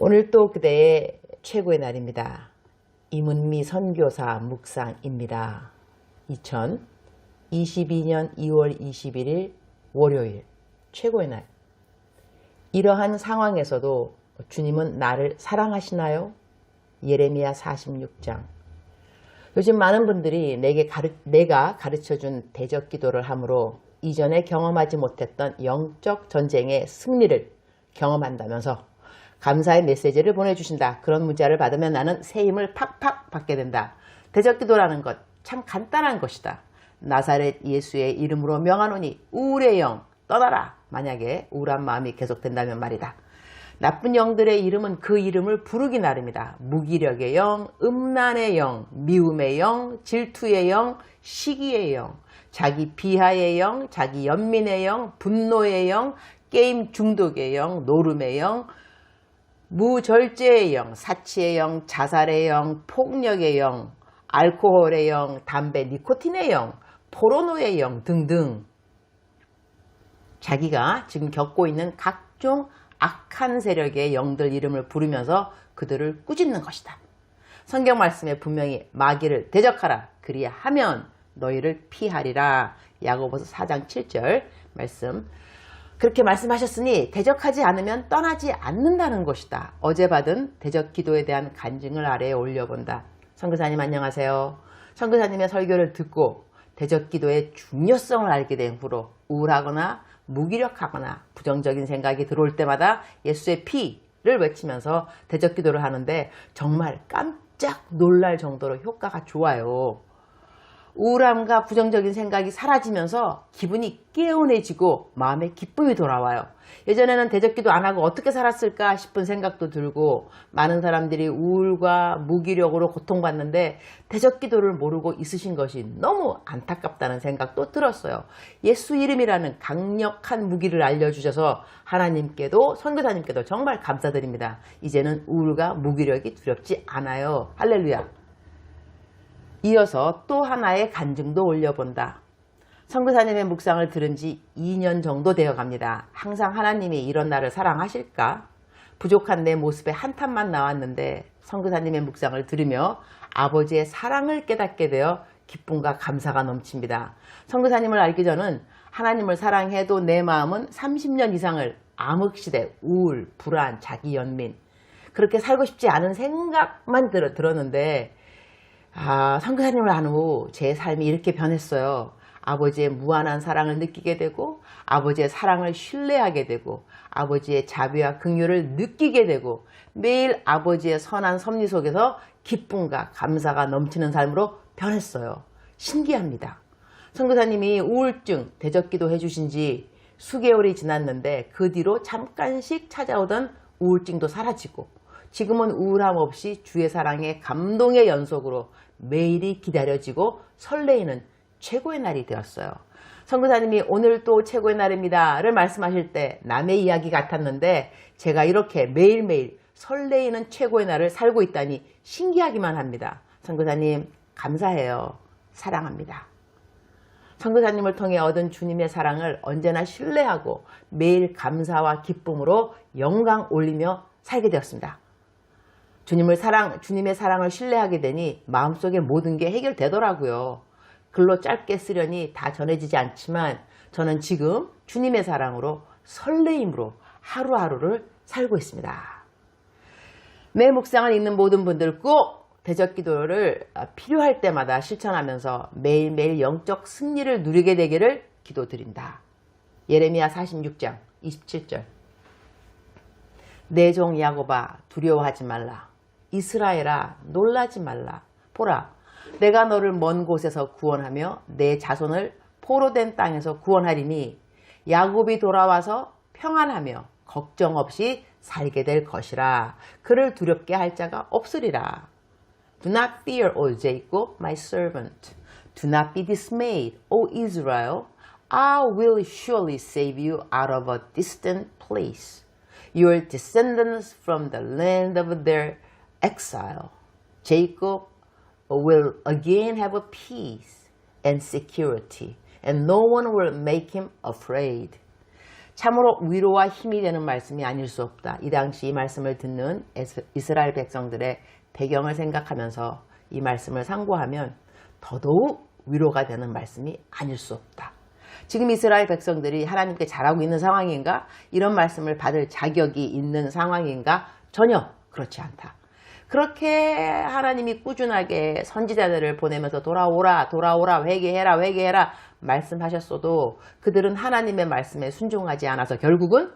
오늘 또 그대의 최고의 날입니다. 이문미 선교사 묵상입니다. 2022년 2월 21일 월요일 최고의 날. 이러한 상황에서도 주님은 나를 사랑하시나요? 예레미야 46장. 요즘 많은 분들이 내가 가르쳐준 대적기도를 함으로 이전에 경험하지 못했던 영적 전쟁의 승리를 경험한다면서 감사의 메시지를 보내주신다. 그런 문자를 받으면 나는 새 힘을 팍팍 받게 된다. 대적기도라는 것 참 간단한 것이다. 나사렛 예수의 이름으로 명하노니 우울의 영 떠나라. 만약에 우울한 마음이 계속된다면 말이다. 나쁜 영들의 이름은 그 이름을 부르기 나름이다. 무기력의 영, 음란의 영, 미움의 영, 질투의 영, 시기의 영, 자기 비하의 영, 자기 연민의 영, 분노의 영, 게임 중독의 영, 노름의 영, 무절제의 영, 사치의 영, 자살의 영, 폭력의 영, 알코올의 영, 담배, 니코틴의 영, 포르노의 영 등등 자기가 지금 겪고 있는 각종 악한 세력의 영들 이름을 부르면서 그들을 꾸짖는 것이다. 성경 말씀에 분명히 마귀를 대적하라. 그리하면 너희를 피하리라. 야고보서 4장 7절 말씀. 그렇게 말씀하셨으니 대적하지 않으면 떠나지 않는다는 것이다. 어제 받은 대적 기도에 대한 간증을 아래에 올려본다. 선교사님 안녕하세요. 선교사님의 설교를 듣고 대적 기도의 중요성을 알게 된 후로 우울하거나 무기력하거나 부정적인 생각이 들어올 때마다 예수의 피를 외치면서 대적 기도를 하는데 정말 깜짝 놀랄 정도로 효과가 좋아요. 우울함과 부정적인 생각이 사라지면서 기분이 개운해지고 마음에 기쁨이 돌아와요. 예전에는 대적기도 안 하고 어떻게 살았을까 싶은 생각도 들고 많은 사람들이 우울과 무기력으로 고통받는데 대적기도를 모르고 있으신 것이 너무 안타깝다는 생각도 들었어요. 예수 이름이라는 강력한 무기를 알려주셔서 하나님께도 선교사님께도 정말 감사드립니다. 이제는 우울과 무기력이 두렵지 않아요. 할렐루야. 이어서 또 하나의 간증도 올려본다. 선교사님의 묵상을 들은 지 2년 정도 되어 갑니다. 항상 하나님이 이런 나를 사랑하실까? 부족한 내 모습에 한탄만 나왔는데 선교사님의 묵상을 들으며 아버지의 사랑을 깨닫게 되어 기쁨과 감사가 넘칩니다. 선교사님을 알기 전은 하나님을 사랑해도 내 마음은 30년 이상을 암흑시대, 우울, 불안, 자기 연민 그렇게 살고 싶지 않은 생각만 들었는데 선교사님을 한 후 제 삶이 이렇게 변했어요. 아버지의 무한한 사랑을 느끼게 되고 아버지의 사랑을 신뢰하게 되고 아버지의 자비와 긍휼을 느끼게 되고 매일 아버지의 선한 섭리 속에서 기쁨과 감사가 넘치는 삶으로 변했어요. 신기합니다. 선교사님이 우울증 대적기도 해주신 지 수개월이 지났는데 그 뒤로 잠깐씩 찾아오던 우울증도 사라지고 지금은 우울함 없이 주의 사랑의 감동의 연속으로 매일이 기다려지고 설레이는 최고의 날이 되었어요. 선교사님이 오늘 또 최고의 날입니다를 말씀하실 때 남의 이야기 같았는데 제가 이렇게 매일매일 설레이는 최고의 날을 살고 있다니 신기하기만 합니다. 선교사님 감사해요. 사랑합니다. 선교사님을 통해 얻은 주님의 사랑을 언제나 신뢰하고 매일 감사와 기쁨으로 영광 올리며 살게 되었습니다. 주님의 사랑을 신뢰하게 되니 마음속에 모든 게 해결되더라고요. 글로 짧게 쓰려니 다 전해지지 않지만 저는 지금 주님의 사랑으로 설레임으로 하루하루를 살고 있습니다. 매 묵상을 읽는 모든 분들 꼭 대적기도를 필요할 때마다 실천하면서 매일매일 영적 승리를 누리게 되기를 기도드린다. 예레미야 46장 27절. 내 종 야곱아 두려워하지 말라. 이스라엘아 놀라지 말라. 보라 내가 너를 먼 곳에서 구원하며 내 자손을 포로된 땅에서 구원하리니 야곱이 돌아와서 평안하며 걱정 없이 살게 될 것이라. 그를 두렵게 할 자가 없으리라. Do not fear, O Jacob, my servant. Do not be dismayed, O Israel. I will surely save you out of a distant place. Your descendants from the land of their exile. Jacob will again have a peace and security, and no one will make him afraid. 참으로 위로와 힘이 되는 말씀이 아닐 수 없다. 이 당시 이 말씀을 듣는 이스라엘 백성들의 배경을 생각하면서 이 말씀을 상고하면 더더욱 위로가 되는 말씀이 아닐 수 없다. 지금 이스라엘 백성들이 하나님께 잘하고 있는 상황인가? 이런 말씀을 받을 자격이 있는 상황인가? 전혀 그렇지 않다. 그렇게 하나님이 꾸준하게 선지자들을 보내면서 돌아오라 회개해라 말씀하셨어도 그들은 하나님의 말씀에 순종하지 않아서 결국은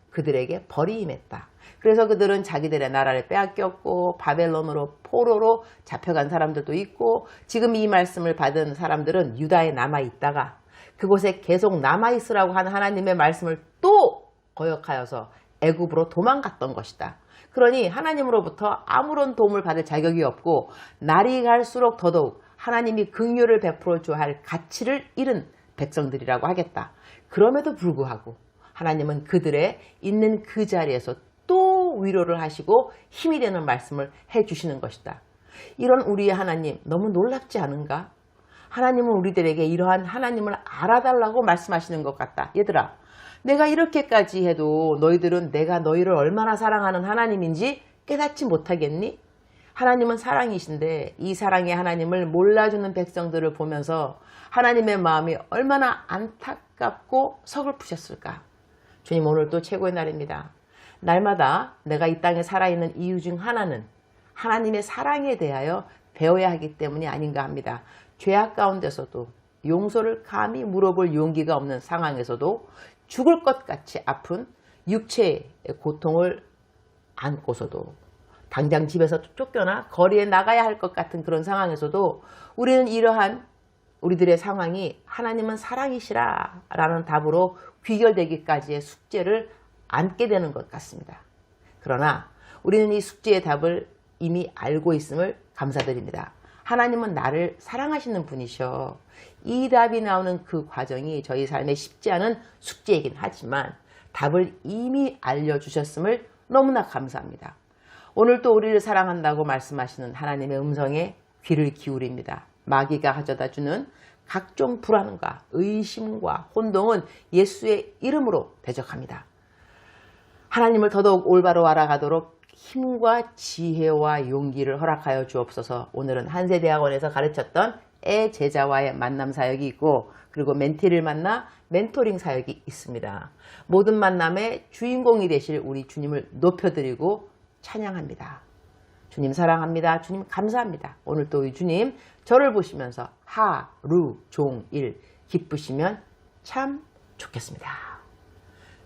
그들에게 벌이 임했다. 그래서 그들은 자기들의 나라를 빼앗겼고 바벨론으로 포로로 잡혀간 사람들도 있고 지금 이 말씀을 받은 사람들은 유다에 남아있다가 그곳에 계속 남아있으라고 하는 하나님의 말씀을 또 거역하여서 애굽으로 도망갔던 것이다. 그러니 하나님으로부터 아무런 도움을 받을 자격이 없고 날이 갈수록 더더욱 하나님이 긍휼을 베풀어 줘야 할 가치를 잃은 백성들이라고 하겠다. 그럼에도 불구하고 하나님은 그들의 있는 그 자리에서 또 위로를 하시고 힘이 되는 말씀을 해주시는 것이다. 이런 우리의 하나님 너무 놀랍지 않은가? 하나님은 우리들에게 이러한 하나님을 알아달라고 말씀하시는 것 같다. 얘들아, 내가 이렇게까지 해도 너희들은 내가 너희를 얼마나 사랑하는 하나님인지 깨닫지 못하겠니? 하나님은 사랑이신데 이 사랑의 하나님을 몰라주는 백성들을 보면서 하나님의 마음이 얼마나 안타깝고 서글프셨을까? 주님, 오늘도 최고의 날입니다. 날마다 내가 이 땅에 살아있는 이유 중 하나는 하나님의 사랑에 대하여 배워야 하기 때문이 아닌가 합니다. 죄악 가운데서도 용서를 감히 물어볼 용기가 없는 상황에서도 죽을 것 같이 아픈 육체의 고통을 안고서도 당장 집에서 쫓겨나 거리에 나가야 할 것 같은 그런 상황에서도 우리는 이러한 우리들의 상황이 하나님은 사랑이시라 라는 답으로 귀결되기까지의 숙제를 안게 되는 것 같습니다. 그러나 우리는 이 숙제의 답을 이미 알고 있음을 감사드립니다. 하나님은 나를 사랑하시는 분이셔. 이 답이 나오는 그 과정이 저희 삶에 쉽지 않은 숙제이긴 하지만 답을 이미 알려주셨음을 너무나 감사합니다. 오늘 또 우리를 사랑한다고 말씀하시는 하나님의 음성에 귀를 기울입니다. 마귀가 가져다주는 각종 불안과 의심과 혼동은 예수의 이름으로 대적합니다. 하나님을 더더욱 올바로 알아가도록 힘과 지혜와 용기를 허락하여 주옵소서. 오늘은 한세대학원에서 가르쳤던 애 제자와의 만남 사역이 있고 그리고 멘티를 만나 멘토링 사역이 있습니다. 모든 만남의 주인공이 되실 우리 주님을 높여드리고 찬양합니다. 주님 사랑합니다. 주님 감사합니다. 오늘 또 우리 주님 저를 보시면서 하루 종일 기쁘시면 참 좋겠습니다.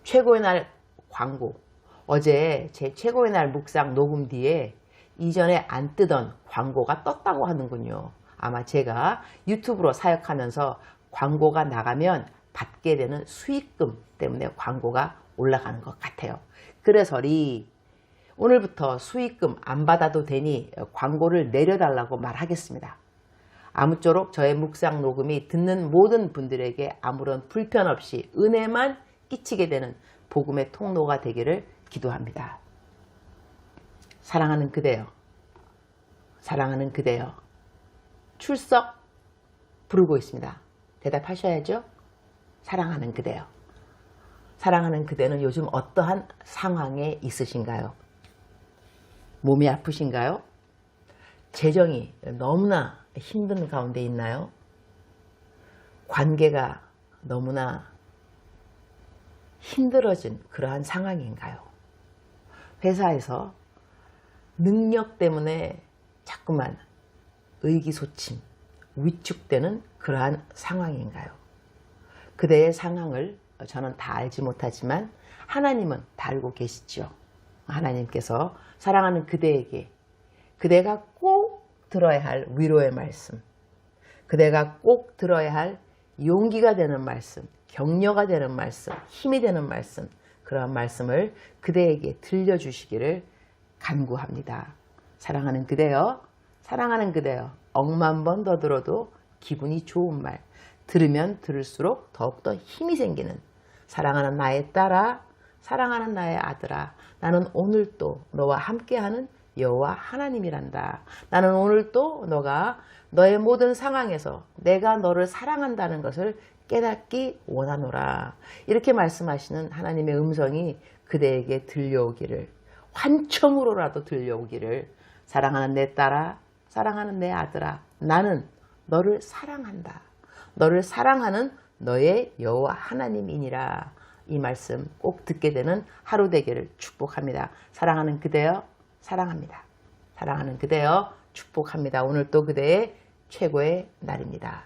최고의 날 광고. 어제 제 최고의 날 묵상 녹음 뒤에 이전에 안 뜨던 광고가 떴다고 하는군요. 아마 제가 유튜브로 사역하면서 광고가 나가면 받게 되는 수익금 때문에 광고가 올라가는 것 같아요. 그래서리 오늘부터 수익금 안 받아도 되니 광고를 내려달라고 말하겠습니다. 아무쪼록 저의 묵상 녹음이 듣는 모든 분들에게 아무런 불편 없이 은혜만 끼치게 되는 복음의 통로가 되기를 기도합니다. 사랑하는 그대여, 사랑하는 그대여, 출석 부르고 있습니다. 대답하셔야죠. 사랑하는 그대여. 사랑하는 그대는 요즘 어떠한 상황에 있으신가요? 몸이 아프신가요? 재정이 너무나 힘든 가운데 있나요? 관계가 너무나 힘들어진 그러한 상황인가요? 회사에서 능력 때문에 자꾸만 의기소침, 위축되는 그러한 상황인가요? 그대의 상황을 저는 다 알지 못하지만 하나님은 다 알고 계시죠. 하나님께서 사랑하는 그대에게 그대가 꼭 들어야 할 위로의 말씀, 그대가 꼭 들어야 할 용기가 되는 말씀, 격려가 되는 말씀, 힘이 되는 말씀, 그러한 말씀을 그대에게 들려주시기를 간구합니다. 사랑하는 그대여, 사랑하는 그대여, 억만 번 더 들어도 기분이 좋은 말, 들으면 들을수록 더욱더 힘이 생기는 사랑하는 나의 딸아, 사랑하는 나의 아들아, 나는 오늘도 너와 함께하는 여호와 하나님이란다. 나는 오늘도 너가 너의 모든 상황에서 내가 너를 사랑한다는 것을 깨닫기 원하노라. 이렇게 말씀하시는 하나님의 음성이 그대에게 들려오기를, 환청으로라도 들려오기를, 사랑하는 내 딸아, 사랑하는 내 아들아, 나는 너를 사랑한다. 너를 사랑하는 너의 여호와 하나님이니라. 이 말씀 꼭 듣게 되는 하루 되기를 축복합니다. 사랑하는 그대여, 사랑합니다. 사랑하는 그대여, 축복합니다. 오늘 또 그대의 최고의 날입니다.